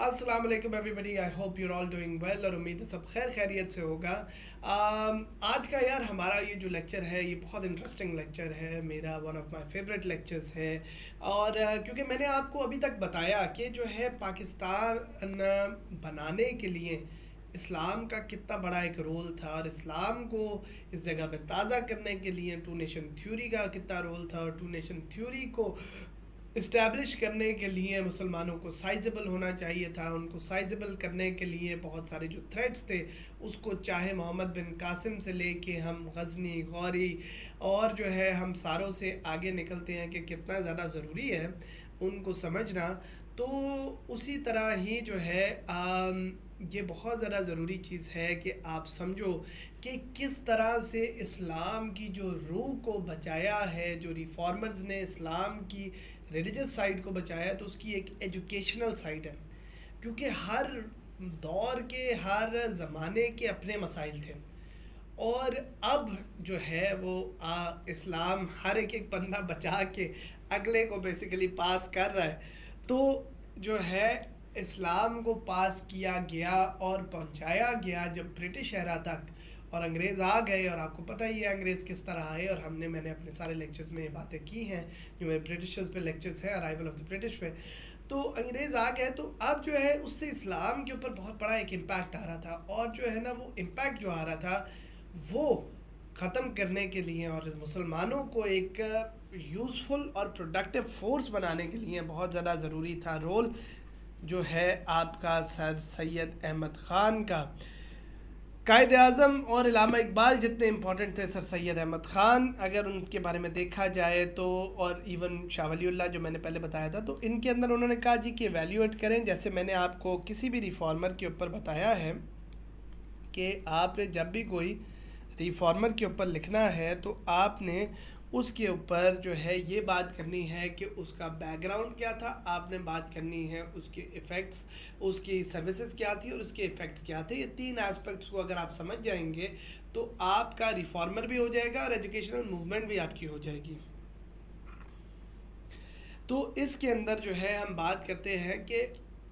अस्सलाम वालेकुम everybody, I hope you're all doing well और उम्मीद है सब खैर खैरियत से होगा। आज का यार हमारा ये जो लेक्चर है ये बहुत इंटरेस्टिंग लेक्चर है, मेरा one of my favourite lectures है। और क्योंकि मैंने आपको अभी तक बताया कि जो है पाकिस्तान बनाने के लिए इस्लाम का कितना बड़ा एक रोल था, और इस्लाम को इस जगह पे ताज़ा करने के लिए टू नेशन थ्योरी का कितना रोल था, और टू नेशन थ्योरी को इस्टेब्लिश करने के लिए मुसलमानों को साइजेबल होना चाहिए था। उनको साइजेबल करने के लिए बहुत सारे जो थ्रेट्स थे उसको, चाहे मोहम्मद बिन कासिम से लेके हम गजनी गौरी और जो है हम सारों से आगे निकलते हैं कि कितना ज़्यादा ज़रूरी है उनको समझना। तो उसी तरह ही जो है ये बहुत ज़्यादा ज़रूरी चीज़ है कि आप समझो कि किस तरह से इस्लाम की जो रूह को बचाया है, जो रिफॉर्मर्स ने इस्लाम की रिलीजियस साइड को बचाया, तो उसकी एक एजुकेशनल साइड है। क्योंकि हर दौर के हर ज़माने के अपने मसाइल थे, और अब जो है वो इस्लाम हर एक बंदा बचा के अगले को बेसिकली पास कर रहा है। तो जो है इस्लाम को पास किया गया और पहुंचाया गया जब ब्रिटिश एरा तक, और अंग्रेज़ आ गए। और आपको पता ही है अंग्रेज़ किस तरह आए, और मैंने अपने सारे लेक्चर्स में ये बातें की हैं जो मेरे ब्रिटिशर्स पे लेक्चर्स हैं, अराइवल ऑफ द ब्रिटिश पे। तो अंग्रेज़ आ गए, तो अब जो है उससे इस्लाम के ऊपर बहुत बड़ा एक इम्पैक्ट आ रहा था, और जो है ना वो इम्पैक्ट जो आ रहा था वो ख़त्म करने के लिए और मुसलमानों को एक यूज़फुल और प्रोडक्टिव फोर्स बनाने के लिए बहुत ज़्यादा ज़रूरी था रोल जो है आपका सर सैयद अहमद ख़ान का। कायद आज़म और इलामा इकबाल जितने इम्पोर्टेंट थे सर सैयद अहमद ख़ान, अगर उनके बारे में देखा जाए तो, और इवन शाह वलीउल्लाह जो मैंने पहले बताया था, तो इनके अंदर उन्होंने कहा जी कि एवेल्यूएट करें। जैसे मैंने आपको किसी भी रिफॉर्मर के ऊपर बताया है कि आपने जब भी कोई रिफॉर्मर के ऊपर लिखना है तो आपने उसके ऊपर जो है ये बात करनी है कि उसका बैकग्राउंड क्या था, आपने बात करनी है उसके इफ़ेक्ट्स, उसकी सर्विसेज क्या थी और उसके इफ़ेक्ट्स क्या थे। ये तीन एस्पेक्ट्स को अगर आप समझ जाएंगे तो आपका रिफॉर्मर भी हो जाएगा और एजुकेशनल मूवमेंट भी आपकी हो जाएगी। तो इसके अंदर जो है हम बात करते हैं कि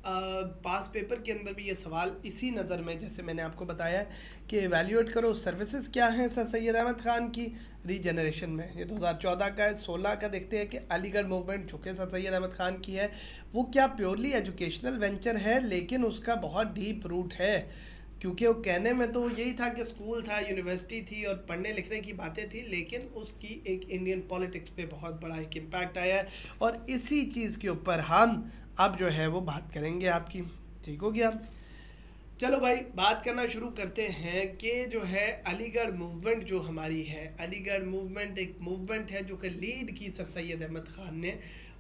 पास पेपर के अंदर भी ये सवाल इसी नज़र में, जैसे मैंने आपको बताया कि एवेल्यूएट करो सर्विसेज क्या हैं सर सैयद अहमद ख़ान की रीजनरेशन में। ये 2014 का है। 16 का देखते हैं कि अलीगढ़ मूवमेंट जो कि सर सैयद अहमद ख़ान की है, वो क्या प्योरली एजुकेशनल वेंचर है, लेकिन उसका बहुत डीप रूट है। क्योंकि वो कहने में तो यही था कि स्कूल था, यूनिवर्सिटी थी और पढ़ने लिखने की बातें थी, लेकिन उसकी एक इंडियन पॉलिटिक्स पे बहुत बड़ा एक इम्पैक्ट आया है, और इसी चीज़ के ऊपर हम अब जो है वो बात करेंगे आपकी। ठीक हो गया? चलो भाई बात करना शुरू करते हैं कि जो है अलीगढ़ मूवमेंट जो हमारी है, अलीगढ़ मूवमेंट एक मूवमेंट है जो कि लीड की सर सैयद अहमद ख़ान ने।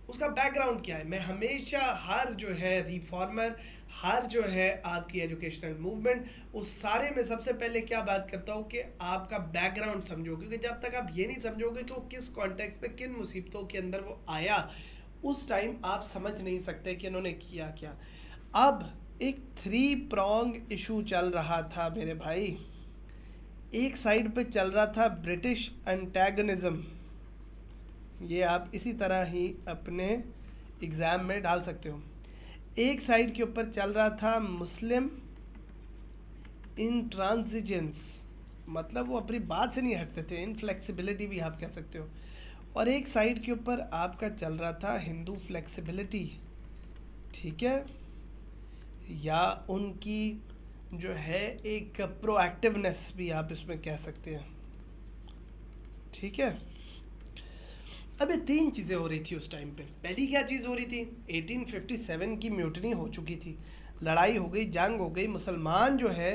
उसका बैकग्राउंड क्या है? मैं हमेशा हर जो है रिफॉर्मर, हर जो है आपकी एजुकेशनल मूवमेंट, उस सारे में सबसे पहले क्या बात करता हूँ कि आपका बैकग्राउंड समझो। क्योंकि जब तक आप ये नहीं समझोगे कि वो किस कॉन्टेक्स्ट पे किन मुसीबतों के अंदर वो आया, उस टाइम आप समझ नहीं सकते कि इन्होंने किया क्या। अब एक 3 प्रॉन्ग इशू चल रहा था मेरे भाई। एक साइड पे चल रहा था ब्रिटिश एंटेगनिज्म, ये आप इसी तरह ही अपने एग्ज़ाम में डाल सकते हो। एक साइड के ऊपर चल रहा था मुस्लिम इंट्रांसिजेंस, मतलब वो अपनी बात से नहीं हटते थे, इनफ्लेक्सिबिलिटी भी आप कह सकते हो। और एक साइड के ऊपर आपका चल रहा था हिंदू फ्लेक्सिबिलिटी, ठीक है, या उनकी जो है एक प्रोएक्टिवनेस भी आप इसमें कह सकते हैं। ठीक है, अब ये 3 चीज़ें हो रही थी उस टाइम पे। पहली क्या चीज़ हो रही थी? 1857 की म्यूटनी हो चुकी थी, लड़ाई हो गई, जंग हो गई। मुसलमान जो है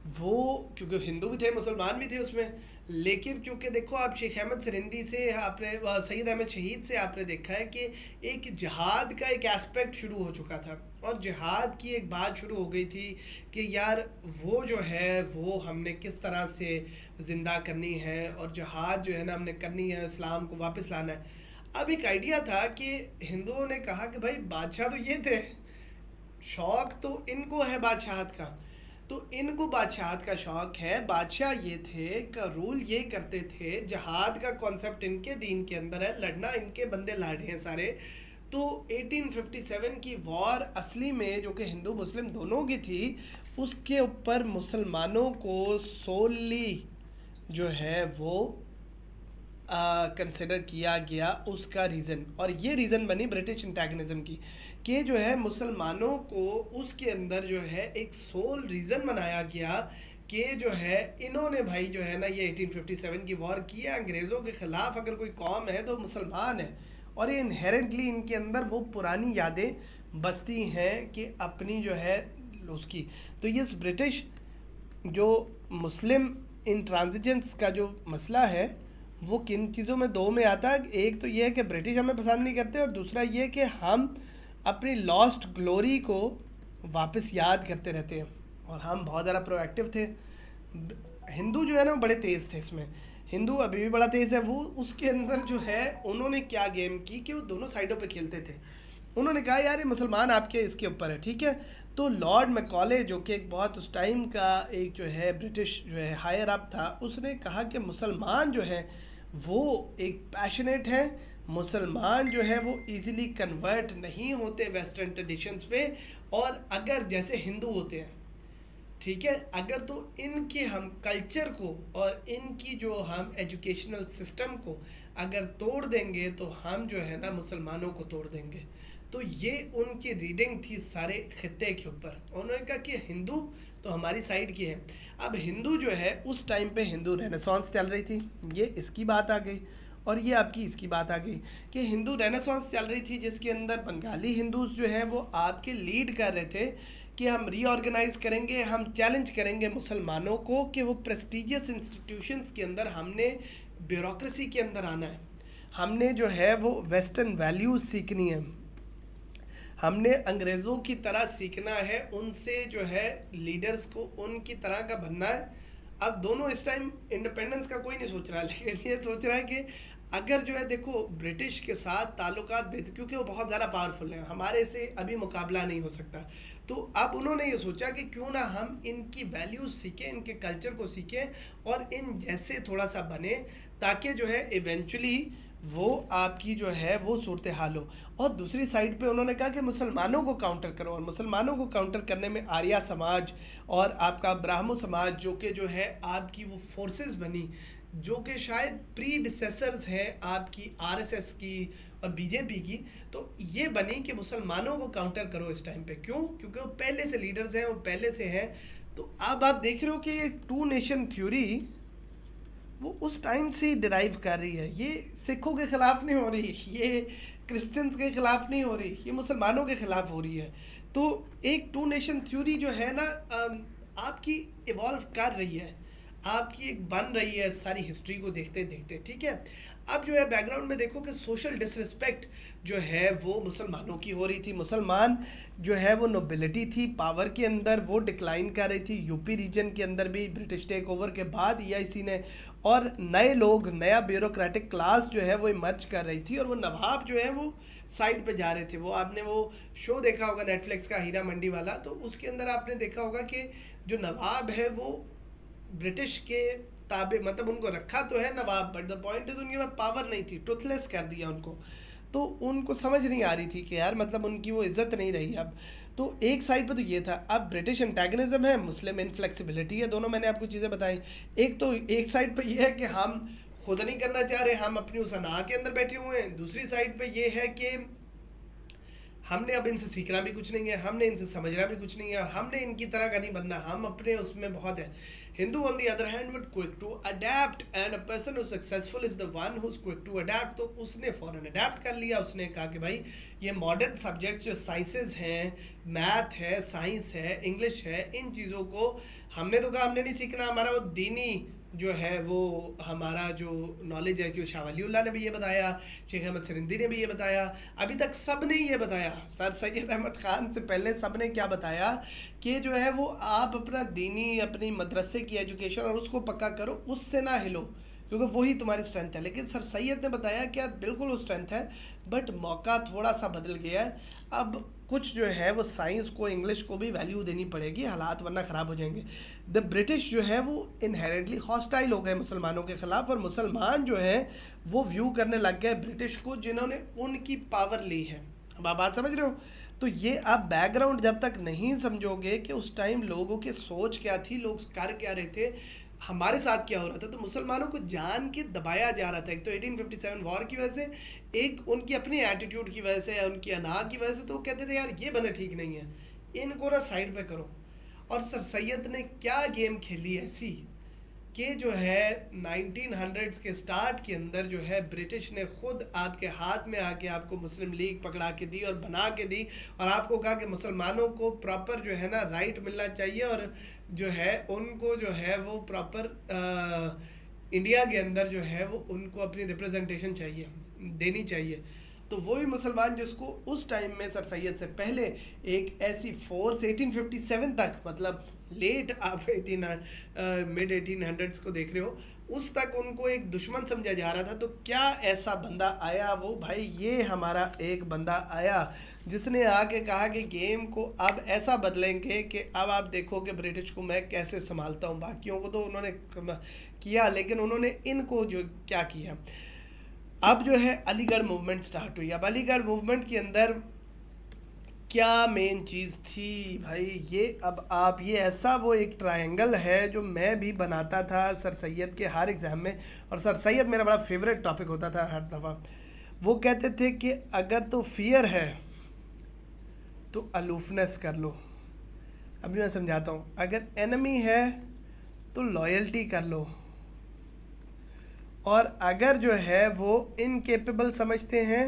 वो, क्योंकि हिंदू भी थे मुसलमान भी थे उसमें, लेकिन क्योंकि देखो आप शेख अहमद सरिंदी से आपने, सैयद अहमद शहीद से आपने देखा है कि एक जिहाद का एक एस्पेक्ट शुरू हो चुका था, और जिहाद की एक बात शुरू हो गई थी कि यार वो जो है वो हमने किस तरह से ज़िंदा करनी है, और जिहाद जो है ना हमने करनी है, इस्लाम को वापस लाना है। अब एक आइडिया था कि हिंदुओं ने कहा कि भाई बादशाह तो ये थे, शौक़ तो इनको है बादशाहत का, तो इनको बादशाहत का शौक़ है, बादशाह ये थे का रूल ये करते थे, जहाद का कॉन्सेप्ट इनके दीन के अंदर है, लड़ना इनके बंदे लाड़े हैं सारे, तो 1857 की वॉर असली में जो कि हिंदू मुस्लिम दोनों की थी, उसके ऊपर मुसलमानों को सोली जो है वो कंसिडर किया गया उसका रीज़न। और ये रीज़न बनी ब्रिटिश इंटेगनिज़म की, कि जो है मुसलमानों को उसके अंदर जो है एक सोल रीज़न बनाया गया कि जो है इन्होंने भाई जो है ना ये 1857 की वॉर की है अंग्रेज़ों के ख़िलाफ़। अगर कोई कौम है तो मुसलमान है, और ये इनहेरेंटली इनके अंदर वो पुरानी यादें बसती हैं कि अपनी जो है उसकी। तो ये ब्रिटिश जो मुस्लिम इंट्रांसिजेंस का जो मसला है वो किन चीज़ों में, दो में आता है। एक तो ये है कि ब्रिटिश हमें पसंद नहीं करते, और दूसरा ये कि हम अपनी लॉस्ट ग्लोरी को वापस याद करते रहते हैं, और हम बहुत ज़्यादा प्रोएक्टिव थे। हिंदू जो है ना वो बड़े तेज़ थे इसमें, हिंदू अभी भी बड़ा तेज़ है। वो उसके अंदर जो है उन्होंने क्या गेम की कि वो दोनों साइडों पे खेलते थे। उन्होंने कहा यार ये मुसलमान आपके इसके ऊपर है, ठीक है। तो लॉर्ड मैकॉले जो कि एक बहुत उस टाइम का एक जो है ब्रिटिश जो है हायर अप था, उसने कहा कि मुसलमान जो है वो एक पैशनेट है, मुसलमान जो है वो इजीली कन्वर्ट नहीं होते वेस्टर्न ट्रेडिशंस पे। और अगर जैसे हिंदू होते हैं, ठीक है, अगर तो इनके हम कल्चर को और इनकी जो हम एजुकेशनल सिस्टम को अगर तोड़ देंगे तो हम जो है ना मुसलमानों को तोड़ देंगे। तो ये उनकी रीडिंग थी सारे खित्ते के ऊपर। उन्होंने कहा कि हिंदू तो हमारी साइड की है। अब हिंदू जो है उस टाइम पे हिंदू रेनेसांस चल रही थी, ये इसकी बात आ गई, और ये आपकी इसकी बात आ गई कि हिंदू रेनेसांस चल रही थी जिसके अंदर बंगाली हिंदूज जो हैं वो आपके लीड कर रहे थे कि हम रीऑर्गेनाइज करेंगे, हम चैलेंज करेंगे मुसलमानों को कि वो प्रेस्टिजियस इंस्टीट्यूशंस के अंदर हमने ब्यूरोक्रेसी के अंदर आना है, हमने जो है वो वेस्टर्न वैल्यूज़ सीखनी है, हमने अंग्रेज़ों की तरह सीखना है, उनसे जो है लीडर्स को उनकी तरह का बनना है। अब दोनों इस टाइम इंडिपेंडेंस का कोई नहीं सोच रहा है, लेकिन ये सोच रहा है कि अगर जो है देखो ब्रिटिश के साथ ताल्लुकात बेहतर, क्योंकि वो बहुत ज़्यादा पावरफुल हैं, हमारे से अभी मुकाबला नहीं हो सकता। तो अब उन्होंने ये सोचा कि क्यों ना हम इनकी वैल्यूज़ सीखें, इनके कल्चर को सीखें और इन जैसे थोड़ा सा बने, ताकि जो है इवेंचुअली वो आपकी जो है वो सूरत हाल हो। और दूसरी साइड पे उन्होंने कहा कि मुसलमानों को काउंटर करो, और मुसलमानों को काउंटर करने में आर्या समाज और आपका ब्राह्मो समाज जो कि जो है आपकी वो फोर्सेस बनी, जो कि शायद प्रीडिसेसर्स हैं आपकी आरएसएस की और बीजेपी की। तो ये बनी कि मुसलमानों को काउंटर करो इस टाइम पे। क्यों? क्योंकि वो पहले से लीडर्स हैं, वो पहले से हैं। तो अब आप देख रहे हो कि ये टू नेशन थ्योरी वो उस टाइम से ही डिराइव कर रही है। ये सिखों के ख़िलाफ़ नहीं हो रही, ये क्रिश्चियंस के ख़िलाफ़ नहीं हो रही, ये मुसलमानों के ख़िलाफ़ हो रही है। तो एक टू नेशन थ्योरी जो है ना आपकी इवॉल्व कर रही है, आपकी एक बन रही है सारी हिस्ट्री को देखते देखते, ठीक है। अब जो है बैकग्राउंड में देखो कि सोशल डिसरिस्पेक्ट जो है वो मुसलमानों की हो रही थी। मुसलमान जो है वो नोबिलिटी थी पावर के अंदर, वो डिक्लाइन कर रही थी। यूपी रीजन के अंदर भी ब्रिटिश टेक ओवर के बाद ईआईसी ने, और नए लोग, नया ब्यूरोक्रेटिक क्लास जो है वो इमर्ज कर रही थी, और वो नवाब जो है वो साइड पे जा रहे थे। वो आपने वो शो देखा होगा नेटफ्लिक्स का हीरा मंडी वाला, तो उसके अंदर आपने देखा होगा कि जो नवाब है वो ब्रिटिश के ताबे, मतलब उनको रखा तो है नवाब, बट द पॉइंट इज उनके पास पावर नहीं थी, टूथलेस कर दिया उनको। तो उनको समझ नहीं आ रही थी कि यार मतलब उनकी वो इज़्ज़त नहीं रही अब। तो एक साइड पे तो ये था। अब ब्रिटिश एंटेगनिज्म है, मुस्लिम इनफ्लेक्सिबिलिटी है, दोनों मैंने आपको चीज़ें बताई। एक तो एक साइड पे ये है कि हम खुद नहीं करना चाह रहे, हम अपनी उस अना के अंदर बैठे हुए हैं। दूसरी साइड पे ये है कि हमने अब इनसे सीखना भी कुछ नहीं है, हमने इनसे समझना भी कुछ नहीं है, और हमने इनकी तरह का नहीं बनना, हम अपने उसमें बहुत है। Hindu on the other hand would quick to adapt, and a person who successful is the one who is quick to adapt. तो उसने फ़ौरन अडेप्ट कर लिया। उसने कहा कि भाई ये मॉडर्न सब्जेक्ट जो साइंसेज हैं, मैथ है, साइंस है, इंग्लिश है, इन चीज़ों को हमने तो कहा हमने नहीं सीखना। हमारा वो दीनी जो है वो हमारा जो नॉलेज है, कि शाह वलीउल्लाह ने भी ये बताया, शेख अहमद सरिंदी ने भी ये बताया, अभी तक सब ने ये बताया। सर सैयद अहमद ख़ान से पहले सब ने क्या बताया कि जो है वो आप अपना दीनी, अपनी मदरसे की एजुकेशन और उसको पक्का करो, उससे ना हिलो, क्योंकि वही तुम्हारी स्ट्रेंथ है। लेकिन सर सैयद ने बताया कि बिल्कुल वो स्ट्रेंथ है, बट मौका थोड़ा सा बदल गया है। अब कुछ जो है वो साइंस को, इंग्लिश को भी वैल्यू देनी पड़ेगी, हालात वरना ख़राब हो जाएंगे। द ब्रिटिश जो है वो इनहेरेंटली हॉस्टाइल हो गए मुसलमानों के ख़िलाफ़, और मुसलमान जो है वो व्यू करने लग गए ब्रिटिश को, जिन्होंने उनकी पावर ली है। अब आप बात समझ रहे हो? तो ये आप बैकग्राउंड जब तक नहीं समझोगे कि उस टाइम लोगों की सोच क्या थी, लोग कर क्या रहे थे, हमारे साथ क्या हो रहा था, तो मुसलमानों को जान के दबाया जा रहा था। एक तो 1857 वॉर की वजह से, एक उनकी अपनी एटीट्यूड की वजह से, उनकी अना की वजह से, तो वो कहते थे यार ये बंदे ठीक नहीं है, इनको ना साइड पे करो। और सर सैयद ने क्या गेम खेली ऐसी कि जो है 1900s के स्टार्ट के अंदर जो है ब्रिटिश ने खुद आपके हाथ में आके आपको मुस्लिम लीग पकड़ा के दी और बना के दी, और आपको कहा कि मुसलमानों को प्रॉपर जो है ना राइट मिलना चाहिए, और जो है उनको जो है वो प्रॉपर इंडिया के अंदर जो है वो उनको अपनी रिप्रेजेंटेशन चाहिए, देनी चाहिए। तो वही मुसलमान जिसको उस टाइम में सर सैयद से पहले एक ऐसी फोर्स 1857 तक, मतलब लेट आप 18 मिड 1800s को देख रहे हो, उस तक उनको एक दुश्मन समझा जा रहा था। तो क्या ऐसा बंदा आया, वो भाई ये हमारा एक बंदा आया जिसने आके कहा कि गेम को अब ऐसा बदलेंगे कि अब आप देखो कि ब्रिटिश को मैं कैसे संभालता हूँ। बाकियों को तो उन्होंने किया, लेकिन उन्होंने इनको जो क्या किया, अब जो है अलीगढ़ मूवमेंट स्टार्ट हुई। अब अलीगढ़ मूवमेंट के अंदर क्या मेन चीज़ थी भाई, ये अब आप ये ऐसा वो एक ट्रायंगल है जो मैं भी बनाता था सर सैयद के हर एग्ज़ाम में, और सर सैयद मेरा बड़ा फेवरेट टॉपिक होता था हर दफ़ा। वो कहते थे कि अगर तो फियर है तो अलूफनेस कर लो। अभी मैं समझाता हूँ, अगर एनिमी है तो लॉयल्टी कर लो, और अगर जो है वो इनकेपेबल समझते हैं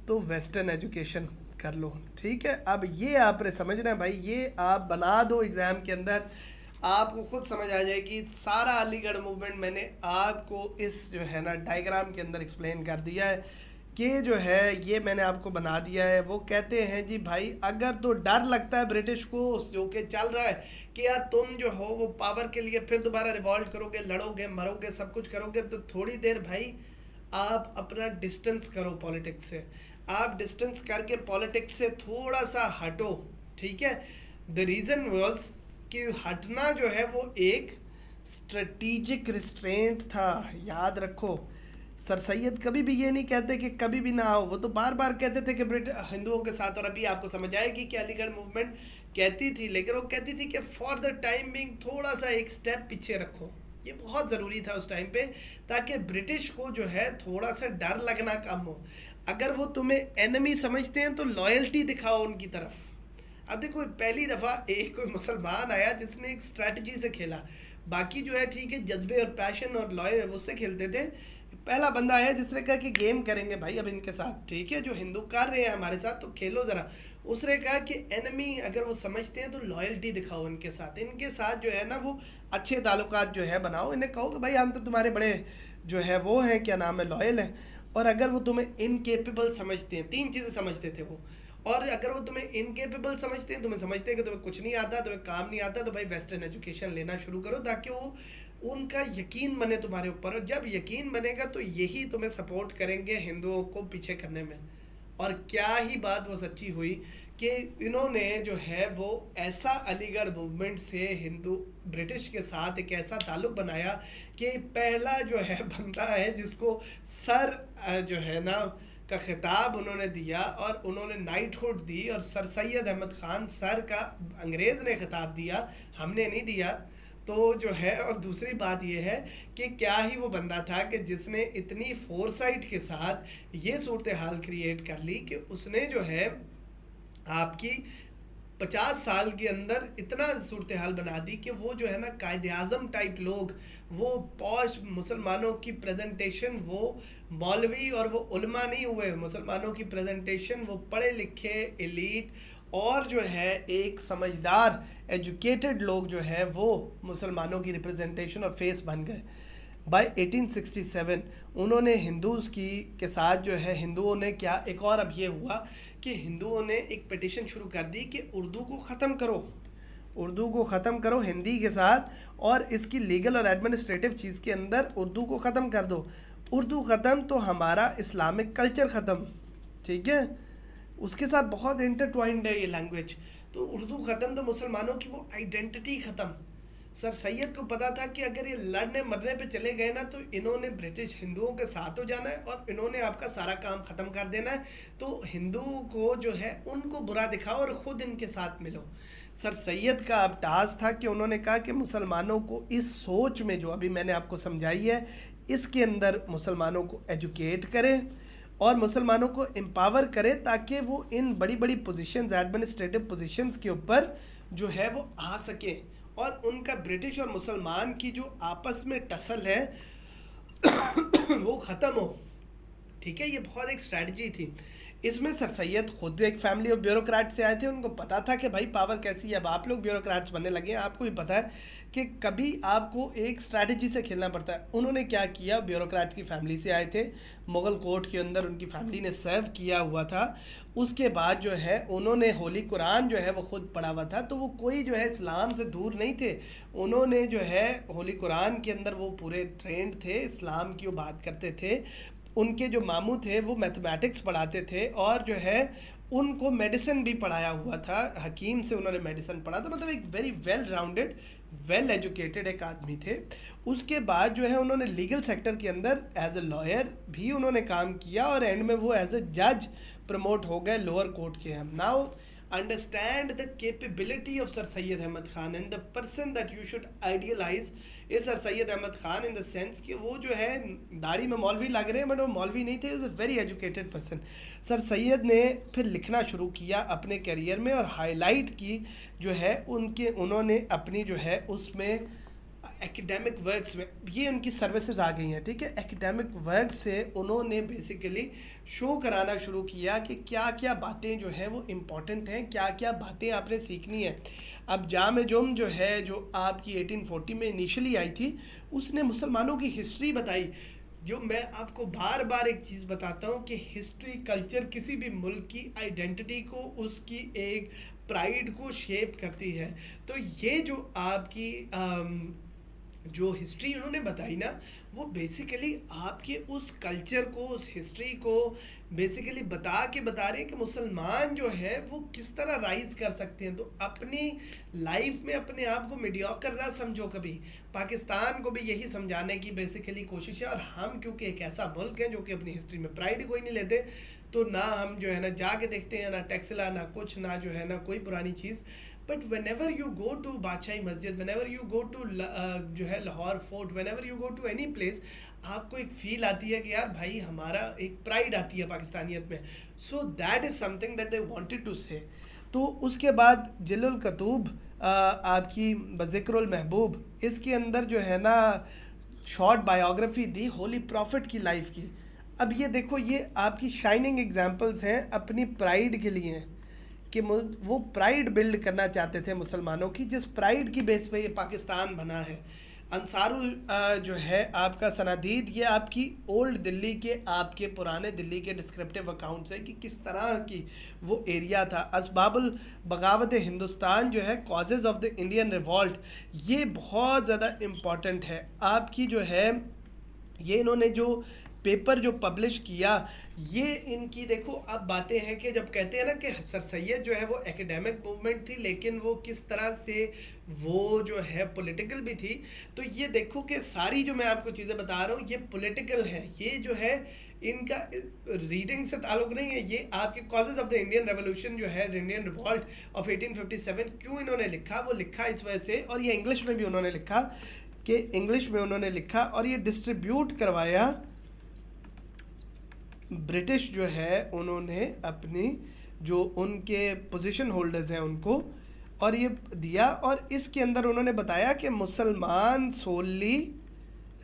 तो वेस्टर्न एजुकेशन कर लो। ठीक है, अब ये आपने समझना है भाई, ये आप बना दो एग्ज़ाम के अंदर, आपको खुद समझ आ जाएगी। सारा अलीगढ़ मूवमेंट मैंने आपको इस जो है ना डायग्राम के अंदर एक्सप्लेन कर दिया है कि जो है ये मैंने आपको बना दिया है। वो कहते हैं जी भाई, अगर तो डर लगता है ब्रिटिश को जो कि चल रहा है कि यार तुम जो हो वो पावर के लिए फिर दोबारा रिवॉल्ट करोगे, लड़ोगे, मरोगे, सब कुछ करोगे, तो थोड़ी देर भाई आप अपना डिस्टेंस करो पॉलिटिक्स से। आप डिस्टेंस करके पॉलिटिक्स से थोड़ा सा हटो। ठीक है, द रीज़न वॉज कि हटना जो है वो एक स्ट्रेटिजिक रिस्ट्रेंट था, याद रखो। सर सैयद कभी भी ये नहीं कहते कि कभी भी ना आओ, वो तो बार बार कहते थे कि हिंदुओं के साथ, और अभी आपको समझ आएगी कि अलीगढ़ मूवमेंट कहती थी, लेकिन वो कहती थी कि फॉर द टाइम बिंग थोड़ा सा एक स्टेप पीछे रखो। ये बहुत ज़रूरी था उस टाइम पे, ताकि ब्रिटिश को जो है थोड़ा सा डर लगना कम हो। अगर वो तुम्हें एनिमी समझते हैं तो लॉयल्टी दिखाओ उनकी तरफ। अब देखो, पहली दफ़ा एक कोई मुसलमान आया जिसने एक स्ट्रैटेजी से खेला, बाकी जो है ठीक है जज्बे और पैशन और लॉयल उससे खेलते थे। पहला बंदा आया जिसने कहा कि गेम करेंगे भाई अब इनके साथ, ठीक है, जो हिंदू कर रहे हैं हमारे साथ तो खेलो ज़रा। उसने कहा कि एनिमी अगर वो समझते हैं तो लॉयल्टी दिखाओ इनके साथ जो है ना वो अच्छे ताल्लुकात जो है बनाओ। इन्हें कहो कि भाई हम तो तुम्हारे बड़े जो है वो हैं, क्या नाम है, लॉयल हैं। और अगर वो तुम्हें इनकेपेबल समझते हैं, तीन चीज़ें समझते थे वो, और अगर वो तुम्हें इनकेपेबल समझते हैं, तुम्हें समझते हैं कि तुम्हें कुछ नहीं आता, तुम्हें काम नहीं आता, तो भाई वेस्टर्न एजुकेशन लेना शुरू करो, ताकि वो उनका यकीन बने तुम्हारे ऊपर। और जब यकीन बनेगा तो यही तुम्हें सपोर्ट करेंगे हिंदुओं को पीछे करने में। और क्या ही बात वो सच्ची हुई कि इन्होंने जो है वो ऐसा अलीगढ़ मूवमेंट से हिंदू ब्रिटिश के साथ एक ऐसा ताल्लुक़ बनाया कि पहला जो है बंदा है जिसको सर जो है ना का खिताब उन्होंने दिया, और उन्होंने नाइटहुड दी, और सर सैयद अहमद ख़ान सर का अंग्रेज़ ने खिताब दिया, हमने नहीं दिया। तो जो है, और दूसरी बात ये है कि क्या ही वो बंदा था कि जिसने इतनी फोरसाइट के साथ ये सूरत हाल क्रिएट कर ली कि उसने जो है आपकी 50 साल के अंदर इतना सूरत हाल बना दी कि वो जो है ना कायदे आज़म टाइप लोग, वो पौश मुसलमानों की प्रेजेंटेशन, वो मौलवी और वो उलमा नहीं हुए, मुसलमानों की प्रेजेंटेशन वो पढ़े लिखे एलीट और जो है एक समझदार एजुकेटेड लोग जो है वो मुसलमानों की रिप्रेजेंटेशन और फेस बन गए। बाय 1867 उन्होंने हिंदूज़ की के साथ जो है हिंदुओं ने क्या, एक और अब ये हुआ कि हिंदुओं ने एक पिटीशन शुरू कर दी कि उर्दू को ख़त्म करो, उर्दू को ख़त्म करो हिंदी के साथ, और इसकी लीगल और एडमिनिस्ट्रेटिव चीज़ के अंदर उर्दू को ख़त्म कर दो। उर्दू ख़त्म तो हमारा इस्लामिक कल्चर ख़त्म, ठीक है, उसके साथ बहुत इंटरट्वाइंड है ये लैंग्वेज। तो उर्दू ख़त्म तो मुसलमानों की वो आइडेंटिटी ख़त्म। सर सैयद को पता था कि अगर ये लड़ने मरने पे चले गए ना तो इन्होंने ब्रिटिश हिंदुओं के साथ हो जाना है और इन्होंने आपका सारा काम ख़त्म कर देना है। तो हिंदुओं को जो है उनको बुरा दिखाओ और ख़ुद इनके साथ मिलो। सर सैयद का अब टास्क था कि उन्होंने कहा कि मुसलमानों को इस सोच में जो अभी मैंने आपको समझाई है इसके अंदर मुसलमानों को एजुकेट करें और मुसलमानों को एम्पावर करें ताकि वो इन बड़ी बड़ी पोजीशंस, एडमिनिस्ट्रेटिव पोजीशंस के ऊपर जो है वो आ सकें और उनका ब्रिटिश और मुसलमान की जो आपस में टसल है वो ख़त्म हो। ठीक है, ये बहुत एक स्ट्रैटेजी थी। इसमें सर सैयद खुद एक फैमिली ऑफ ब्यूरोक्रेट से आए थे, उनको पता था कि भाई पावर कैसी है। अब आप लोग ब्यूरोक्रेट्स बनने लगे हैं, आपको भी पता है कि कभी आपको एक स्ट्रैटेजी से खेलना पड़ता है। उन्होंने क्या किया, ब्यूरोक्रेट्स की फैमिली से आए थे, मुग़ल कोर्ट के अंदर उनकी फैमिली ने सर्व किया हुआ था। उसके बाद जो है उन्होंने होली कुरान जो है वो ख़ुद पढ़ा हुआ था, तो वो कोई जो है इस्लाम से दूर नहीं थे। उन्होंने जो है होली कुरान के अंदर वो पूरे ट्रेंड थे, इस्लाम की वो बात करते थे। उनके जो मामू थे वो मैथमेटिक्स पढ़ाते थे और जो है उनको मेडिसिन भी पढ़ाया हुआ था, हकीम से उन्होंने मेडिसिन पढ़ा था। मतलब एक very well rounded, well educated एक आदमी थे। उसके बाद जो है उन्होंने लीगल सेक्टर के अंदर एज ए लॉयर भी उन्होंने काम किया और एंड में वो एज ए जज प्रमोट हो गए लोअर कोर्ट के। हम now understand the capability of Sir Syed Ahmad Khan and the person that you should idealize is Sir Syed Ahmad Khan in the sense कि वो जो है दाढ़ी में मौलवी लग रहे हैं बट वो मौलवी नहीं थे, is a very educated person. Sir Syed ने फिर लिखना शुरू किया अपने करियर में और हाईलाइट की जो है उन्होंने अपनी जो है उसमें एकेडमिक वर्क्स में ये उनकी सर्विसेज आ गई हैं। ठीक है, एकेडमिक वर्क से उन्होंने बेसिकली शो कराना शुरू किया कि क्या क्या बातें जो हैं वो इम्पॉर्टेंट हैं, क्या क्या बातें आपने सीखनी है। अब जामे जुम जो है जो आपकी 1840 में इनिशियली आई थी, उसने मुसलमानों की हिस्ट्री बताई। जो मैं आपको बार बार एक चीज़ बताता हूँ कि हिस्ट्री, कल्चर किसी भी मुल्क की आइडेंटिटी को, उसकी एक प्राइड को शेप करती है। तो ये जो आपकी जो हिस्ट्री उन्होंने बताई ना, वो बेसिकली आपके उस कल्चर को, उस हिस्ट्री को बेसिकली बता रहे हैं कि मुसलमान जो है वो किस तरह राइज कर सकते हैं। तो अपनी लाइफ में अपने आप को मीडियोकर ना समझो कभी। पाकिस्तान को भी यही समझाने की बेसिकली कोशिश है। और हम क्योंकि एक ऐसा मुल्क है जो कि अपनी हिस्ट्री में प्राइड कोई नहीं लेते, तो ना हम जो है ना जाके देखते हैं, ना टैक्सला, ना कुछ, ना जो है ना कोई पुरानी चीज़। But whenever you go to Badshahi Masjid, whenever you go to जो है Lahore fort, whenever you go to any place, आपको एक फ़ील आती है कि यार भाई हमारा एक प्राइड आती है पाकिस्तानियत में। So that is something that they wanted to say. तो उसके बाद जिल्लुल कतूब आपकी बज़िक्रुल महबूब, इसके अंदर जो है ना शॉर्ट बायोग्राफी दी होली प्रॉफिट की लाइफ की। अब ये देखो, ये आपकी शाइनिंग एग्जांपल्स हैं अपनी प्राइड के लिए कि वो प्राइड बिल्ड करना चाहते थे मुसलमानों की, जिस प्राइड की बेस पे ये पाकिस्तान बना है। अंसारुल जो है आपका सनादीद, ये आपकी ओल्ड दिल्ली के, आपके पुराने दिल्ली के डिस्क्रिप्टिव अकाउंट्स है कि किस तरह की वो एरिया था। असबाबुल बगावत हिंदुस्तान जो है, causes of the Indian revolt, ये बहुत ज़्यादा इम्पॉर्टेंट है आपकी जो है। ये इन्होंने जो पेपर जो पब्लिश किया, ये इनकी देखो अब बातें हैं कि जब कहते हैं ना कि सर सैयद जो है वो एकेडमिक मूवमेंट थी, लेकिन वो किस तरह से वो जो है पॉलिटिकल भी थी। तो ये देखो कि सारी जो मैं आपको चीज़ें बता रहा हूँ ये पॉलिटिकल है। ये जो है इनका रीडिंग से ताल्लुक़ नहीं है। ये आपके causes of the Indian revolution जो है, इंडियन रिवॉल्ट ऑफ 1857, क्यों इन्होंने लिखा, वो लिखा इस वजह से। और ये इंग्लिश में भी उन्होंने लिखा कि इंग्लिश में उन्होंने लिखा और ये डिस्ट्रीब्यूट करवाया ब्रिटिश जो है उन्होंने अपनी जो उनके पोजीशन होल्डर्स हैं उनको, और ये दिया। और इसके अंदर उन्होंने बताया कि मुसलमान सोली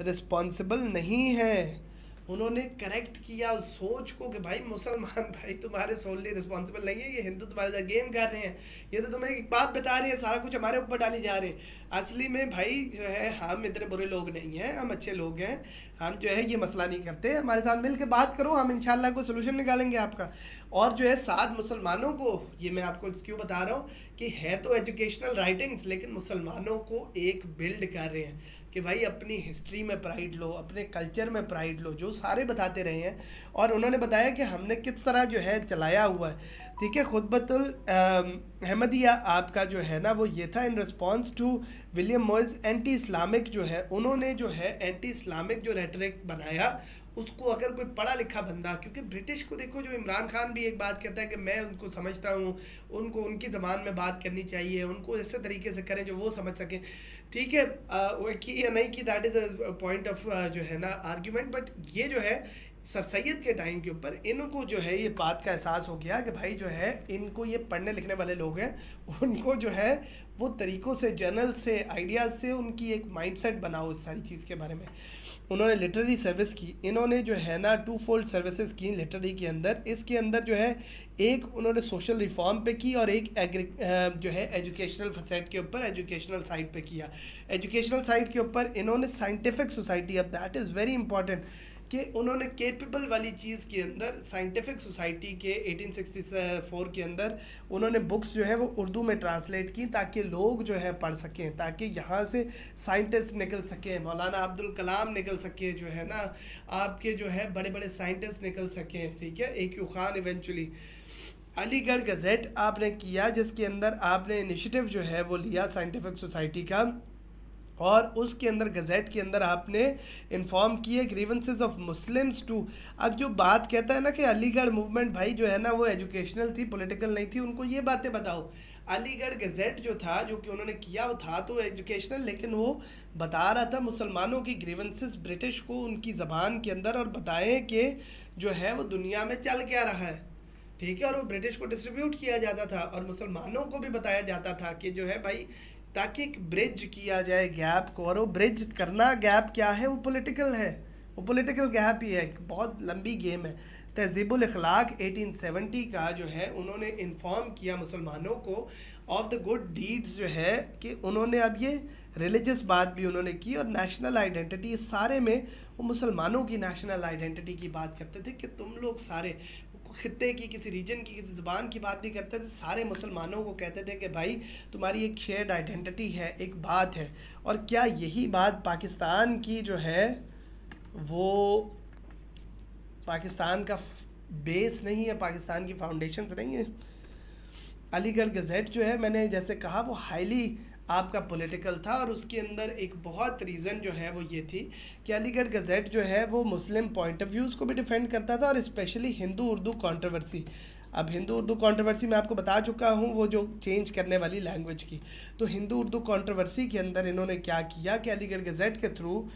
रिस्पॉन्सिबल नहीं है। उन्होंने करेक्ट किया उस सोच को कि भाई मुसलमान भाई तुम्हारे सोली रिस्पॉन्सिबल नहीं है, ये हिंदू तुम्हारे साथ गेम कर रहे हैं, ये तो तुम्हें एक बात बता रहे हैं, सारा कुछ हमारे ऊपर डाली जा रहे हैं। असली में भाई जो है हम इतने बुरे लोग नहीं हैं, हम अच्छे लोग हैं, हम जो है ये मसला नहीं करते, हमारे साथ मिल के बात करो, हम इंशाल्लाह कोई सोल्यूशन निकालेंगे आपका। और जो है साथ मुसलमानों को, ये मैं आपको क्यों बता रहा हूँ कि है तो एजुकेशनल राइटिंग्स, लेकिन मुसलमानों को एक बिल्ड कर रहे हैं। कि भाई अपनी हिस्ट्री में प्राइड लो, अपने कल्चर में प्राइड लो, जो सारे बताते रहे हैं। और उन्होंने बताया कि हमने किस तरह जो है चलाया हुआ है। ठीक है, खुतबतुल अहमदिया आपका जो है ना वो ये था in response to William Morris anti Islamic जो है, उन्होंने जो है एंटी इस्लामिक जो रेटरिक बनाया उसको अगर कोई पढ़ा लिखा बंदा, क्योंकि ब्रिटिश को देखो, जो इमरान खान भी एक बात कहता है कि मैं उनको समझता हूँ, उनको उनकी ज़बान में बात करनी चाहिए, उनको ऐसे तरीके से करें जो वो समझ सकें। ठीक है, वो की या नहीं की, that is a point of जो है ना आर्ग्यूमेंट। बट ये जो है सर सैयद के टाइम के ऊपर इनको जो है ये बात का एहसास हो गया कि भाई जो है इनको ये पढ़ने लिखने वाले लोग हैं, उनको जो है वो तरीक़ों से, जर्नल से, आइडियाज़ से उनकी एक माइंडसेट बनाओ इस सारी चीज़ के बारे में। उन्होंने लिटरेरी सर्विस की, इन्होंने जो है ना टू फोल्ड सर्विसेज की लिटरेरी के अंदर। इसके अंदर जो है एक उन्होंने सोशल रिफॉर्म पे की और एक जो है एजुकेशनल फैसेट के ऊपर, एजुकेशनल साइड पे किया। एजुकेशनल साइड के ऊपर इन्होंने साइंटिफिक सोसाइटी, अब दैट इज़ वेरी इंपॉर्टेंट कि उन्होंने केपेबल वाली चीज़ के अंदर साइंटिफिक सोसाइटी के 1864 के अंदर उन्होंने बुक्स जो है वो उर्दू में ट्रांसलेट की ताकि लोग जो है पढ़ सकें, ताकि यहाँ से साइंटिस्ट निकल सकें, मौलाना अब्दुल कलाम निकल सके, जो है ना आपके जो है बड़े बड़े साइंटिस्ट निकल सकें। ठीक है, AQ Khan eventually. Aligarh gazette आपने किया जिसके अंदर आपने इनिशिएटिव जो है वो लिया साइंटिफिक सोसाइटी का, और उसके अंदर गज़ेट के अंदर आपने इन्फॉर्म किए ग्रीवेंसेस ऑफ मुस्लिम्स टू। अब जो बात कहता है ना कि अलीगढ़ मूवमेंट भाई जो है ना वो एजुकेशनल थी, पॉलिटिकल नहीं थी, उनको ये बातें बताओ। अलीगढ़ गज़ेट जो था, जो कि उन्होंने किया, वो था तो एजुकेशनल, लेकिन वो बता रहा था मुसलमानों की ग्रीवेंसेस ब्रिटिश को उनकी ज़बान के अंदर, और बताएं कि जो है वो दुनिया में चल क्या रहा है। ठीक है, और वो ब्रिटिश को डिस्ट्रीब्यूट किया जाता था और मुसलमानों को भी बताया जाता था कि जो है भाई, ताकि एक ब्रिज किया जाए गैप को। और वो ब्रिज करना, गैप क्या है, वो पॉलिटिकल है, वो पॉलिटिकल गैप ही है, बहुत लंबी गेम है। तहज़ीबुल अखलाक 1870 का जो है उन्होंने इन्फॉर्म किया मुसलमानों को ऑफ द गुड डीड्स जो है, कि उन्होंने अब ये रिलीजियस बात भी उन्होंने की और नेशनल आइडेंटिटी, इस सारे में वो मुसलमानों की नेशनल आइडेंटिटी की बात करते थे कि तुम लोग सारे खित्ते की, किसी रीजन की, किसी ज़बान की बात नहीं करते थे, सारे मुसलमानों को कहते थे कि भाई तुम्हारी एक शेयर्ड आइडेंटिटी है, एक बात है। और क्या यही बात पाकिस्तान की जो है वो पाकिस्तान का बेस नहीं है, पाकिस्तान की फाउंडेशंस नहीं है? अलीगढ़ गज़ेट जो है, मैंने जैसे कहा, वो हाईली आपका पॉलिटिकल था, और उसके अंदर एक बहुत रीज़न जो है वो ये थी कि अलीगढ़ गज़ेट जो है वो मुस्लिम पॉइंट ऑफ व्यूज़ को भी डिफेंड करता था, और स्पेशली हिंदू उर्दू कंट्रोवर्सी। अब हिंदू उर्दू कंट्रोवर्सी मैं आपको बता चुका हूँ, वो जो चेंज करने वाली लैंग्वेज की। तो हिंदू उर्दू कंट्रोवर्सी के अंदर इन्होंने क्या किया कि अलीगढ़ गज़ेट के थ्रू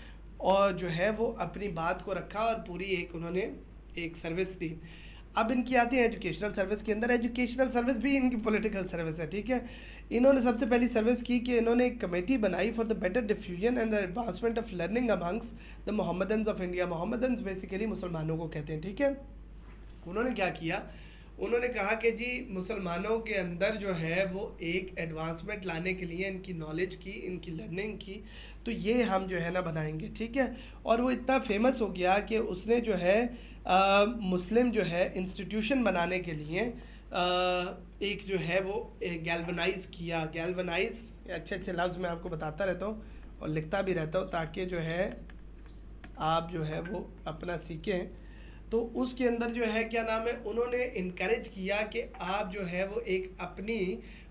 और जो है वो अपनी बात को रखा और पूरी एक उन्होंने एक सर्विस दी। अब इनकी आती है एजुकेशनल सर्विस के अंदर। एजुकेशनल सर्विस भी इनकी पॉलिटिकल सर्विस है। ठीक है, इन्होंने सबसे पहली सर्विस की कि इन्होंने एक कमेटी बनाई for the better diffusion and advancement of learning amongst the Mohammedans of India. Mohammedans basically मुसलमानों को कहते हैं। ठीक है, उन्होंने क्या किया, उन्होंने कहा कि जी मुसलमानों के अंदर जो है वो एक एडवांसमेंट लाने के लिए इनकी नॉलेज की, इनकी लर्निंग की, तो ये हम जो है ना बनाएंगे। ठीक है, और वो इतना फेमस हो गया कि उसने जो है मुस्लिम जो है इंस्टीट्यूशन बनाने के लिए एक जो है वो गैल्वनाइज़ किया। गैल्वनाइज़ अच्छे अच्छे लफ्ज़ मैं आपको बताता रहता हूँ और लिखता भी रहता हूँ ताकि जो है आप जो है वो अपना सीखें। तो उसके अंदर जो है क्या नाम है, उन्होंने इनकरेज किया कि आप जो है वो एक अपनी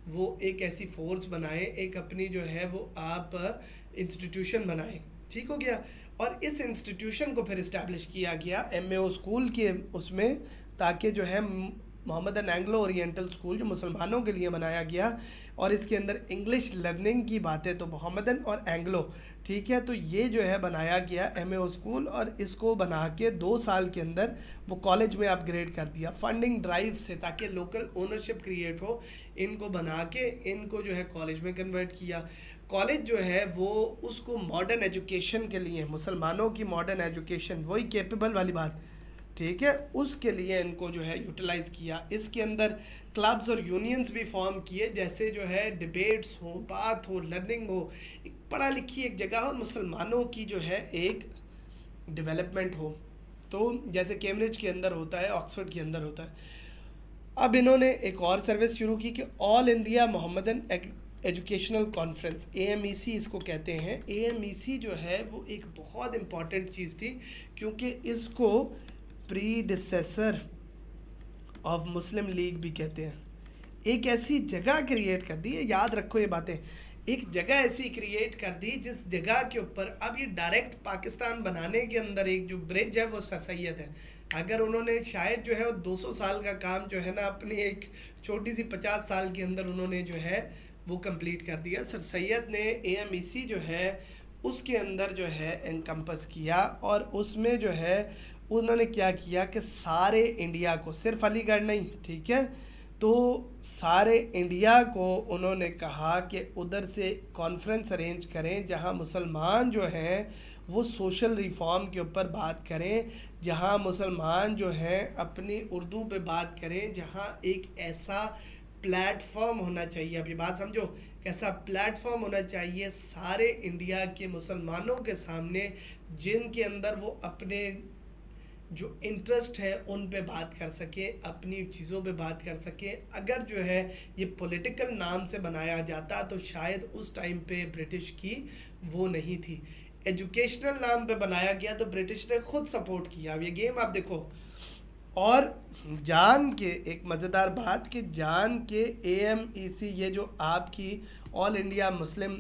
वो एक ऐसी फोर्स बनाएं, एक अपनी जो है वो आप इंस्टीट्यूशन बनाएं। ठीक हो गया, और इस इंस्टीट्यूशन को फिर इस्टेब्लिश किया गया MAO स्कूल के उसमें, ताकि जो है मोहम्मदन एंग्लो ओरिएंटल स्कूल जो मुसलमानों के लिए बनाया गया, और इसके अंदर इंग्लिश लर्निंग की बातें तो मोहम्मदन और एंग्लो। ठीक है, तो ये जो है बनाया गया MAO स्कूल, और इसको बना के 2 साल के अंदर वो कॉलेज में अपग्रेड कर दिया फंडिंग ड्राइव से, ताकि लोकल ओनरशिप क्रिएट हो। इनको बना के इनको जो है कॉलेज में कन्वर्ट किया। कॉलेज जो है वो उसको मॉडर्न एजुकेशन के लिए, मुसलमानों की मॉडर्न एजुकेशन, वही कैपेबल वाली बात, ठीक है, उसके लिए इनको जो है यूटिलाइज़ किया। इसके अंदर क्लब्स और यूनियंस भी फॉर्म किए, जैसे जो है डिबेट्स हो, बात हो, लर्निंग हो, एक पढ़ा लिखी एक जगह और मुसलमानों की जो है एक डेवलपमेंट हो। तो जैसे कैम्ब्रिज के अंदर होता है, ऑक्सफोर्ड के अंदर होता है। अब इन्होंने एक और सर्विस शुरू की कि all India Mohammedan educational conference, AMEC इसको कहते हैं। AMEC जो है वो एक बहुत इम्पॉर्टेंट चीज़ थी, क्योंकि इसको प्रीडिसेसर ऑफ मुस्लिम लीग भी कहते हैं। एक ऐसी जगह क्रिएट कर दी है, याद रखो ये बातें, एक जगह ऐसी क्रिएट कर दी जिस जगह के ऊपर अब ये डायरेक्ट पाकिस्तान बनाने के अंदर एक जो ब्रिज है वो सर सैयद है। अगर उन्होंने शायद जो है वो 200 साल का काम जो है ना अपनी एक छोटी सी 50 साल के अंदर उन्होंने जो है वो कंप्लीट कर दिया। सर सैयद ने AMEC जो है उसके अंदर जो है एनकम्पस किया, और उसमें जो है उन्होंने क्या किया कि सारे इंडिया को, सिर्फ अलीगढ़ नहीं, ठीक है, तो सारे इंडिया को उन्होंने कहा कि उधर से कॉन्फ्रेंस अरेंज करें जहां मुसलमान जो हैं वो सोशल रिफॉर्म के ऊपर बात करें, जहां मुसलमान जो हैं अपनी उर्दू पे बात करें, जहां एक ऐसा प्लेटफॉर्म होना चाहिए। अब ये बात समझो, कैसा प्लेटफॉर्म होना चाहिए सारे इंडिया के मुसलमानों के सामने, जिनके अंदर वो अपने जो इंटरेस्ट है उन पे बात कर सके, अपनी चीज़ों पे बात कर सके। अगर जो है ये पॉलिटिकल नाम से बनाया जाता तो शायद उस टाइम पे ब्रिटिश की वो नहीं थी। एजुकेशनल नाम पे बनाया गया तो ब्रिटिश ने खुद सपोर्ट किया। अब ये गेम आप देखो, और जान के एक मज़ेदार बात कि जान के AMEC ये जो आपकी all India Muslim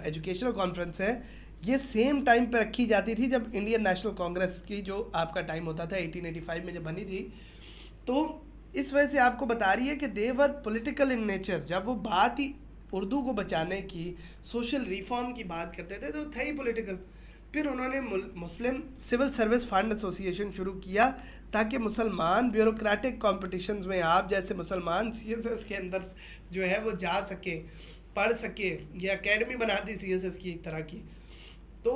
educational conference है, ये सेम टाइम पे रखी जाती थी जब इंडियन नेशनल कांग्रेस की जो आपका टाइम होता था 1885 में जब बनी थी। तो इस वजह से आपको बता रही है कि दे वर पॉलिटिकल इन नेचर। जब वो बात ही उर्दू को बचाने की, सोशल रिफॉर्म की बात करते थे तो था ही पॉलिटिकल। फिर उन्होंने मुस्लिम सिविल सर्विस फंड एसोसिएशन शुरू किया ताकि मुसलमान ब्यूरोक्रेटिक कॉम्पिटिशन्स में आप जैसे मुसलमान CSS के अंदर जो है वो जा सके, पढ़ सके। ये एकेडमी बना दी CSS की एक तरह की। तो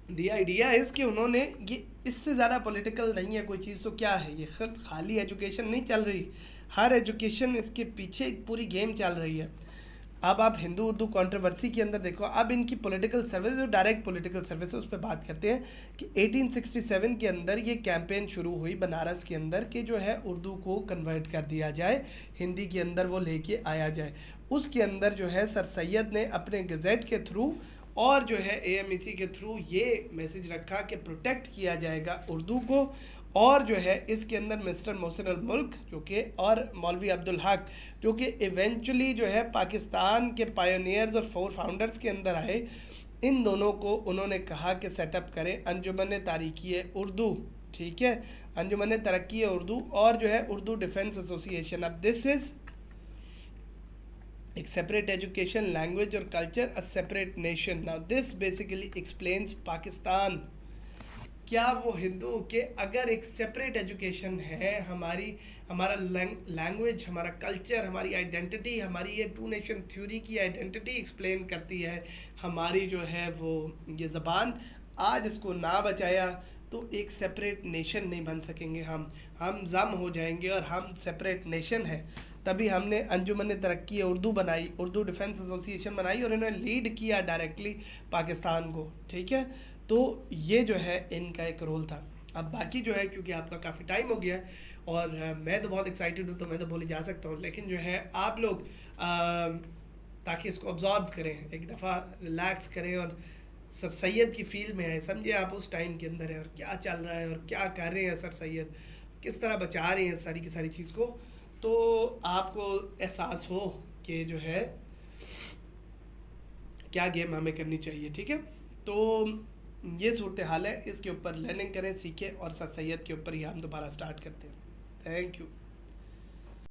दी आइडिया इज़ कि उन्होंने ये इससे ज़्यादा पॉलिटिकल नहीं है कोई चीज़, तो क्या है ये खाली एजुकेशन नहीं चल रही, हर एजुकेशन इसके पीछे एक पूरी गेम चल रही है। अब आप हिंदू उर्दू कंट्रोवर्सी के अंदर देखो, अब इनकी पॉलिटिकल सर्विस जो डायरेक्ट पॉलिटिकल सर्विस है उस पर बात करते हैं कि 1867 के अंदर ये कैंपेन शुरू हुई बनारस के अंदर कि जो है उर्दू को कन्वर्ट कर दिया जाए, हिंदी के अंदर वो लेके आया जाए। उसके अंदर जो है सर सैयद ने अपने गज़ेट के थ्रू और जो है AMEC के थ्रू ये मैसेज रखा कि प्रोटेक्ट किया जाएगा उर्दू को। और जो है इसके अंदर मिस्टर मोहसिन अल मुल्क जो कि और मौलवी अब्दुल हक जो कि इवेंचुअली जो है पाकिस्तान के पायोनियर्स और 4 फाउंडर्स के अंदर आए, इन दोनों को उन्होंने कहा कि सेटअप करें अंजुमन तारीकी उर्दू, ठीक है, अंजुमन तरक्की उर्दू और जो है उर्दू डिफेंस एसोसिएशन। अब दिस इज़ एक सेपरेट एजुकेशन, लैंग्वेज और culture, a separate nation. Now this basically explains Pakistan. क्या वो हिंदू के अगर एक सेपरेट एजुकेशन है, हमारा लैंग्वेज, हमारा कल्चर, हमारी आइडेंटिटी, हमारी ये 2 नेशन थ्योरी की आइडेंटिटी एक्सप्लेन करती है, हमारी जो है वो ये ज़बान, आज इसको ना बचाया तो एक सेपरेट नेशन नहीं बन सकेंगे। हम जम हो जाएंगे और हम सेपरेट नेशन है। तभी हमने अंजुमन तरक्की उर्दू बनाई, उर्दू डिफेंस एसोसिएशन बनाई और इन्होंने लीड किया डायरेक्टली पाकिस्तान को, ठीक है। तो ये जो है इनका एक रोल था। अब बाकी जो है क्योंकि आपका काफ़ी टाइम हो गया है और मैं तो बहुत एक्साइटेड हूँ तो मैं तो बोले जा सकता हूँ, लेकिन जो है आप लोग ताकि इसको ऑब्जॉर्व करें, एक दफ़ा रिलैक्स करें और सर सैयद की फील में आए, समझे आप उस टाइम के अंदर है और क्या चल रहा है और क्या कर रहे हैं सर सैयद, किस तरह बचा रहे हैं सारी की सारी चीज़ को, तो आपको एहसास हो कि जो है क्या गेम हमें करनी चाहिए, ठीक है। तो ये सूरत हाल है, इसके ऊपर लर्निंग करें, सीखें और सर सैयद के ऊपर ही हम दोबारा स्टार्ट करते हैं। Thank you.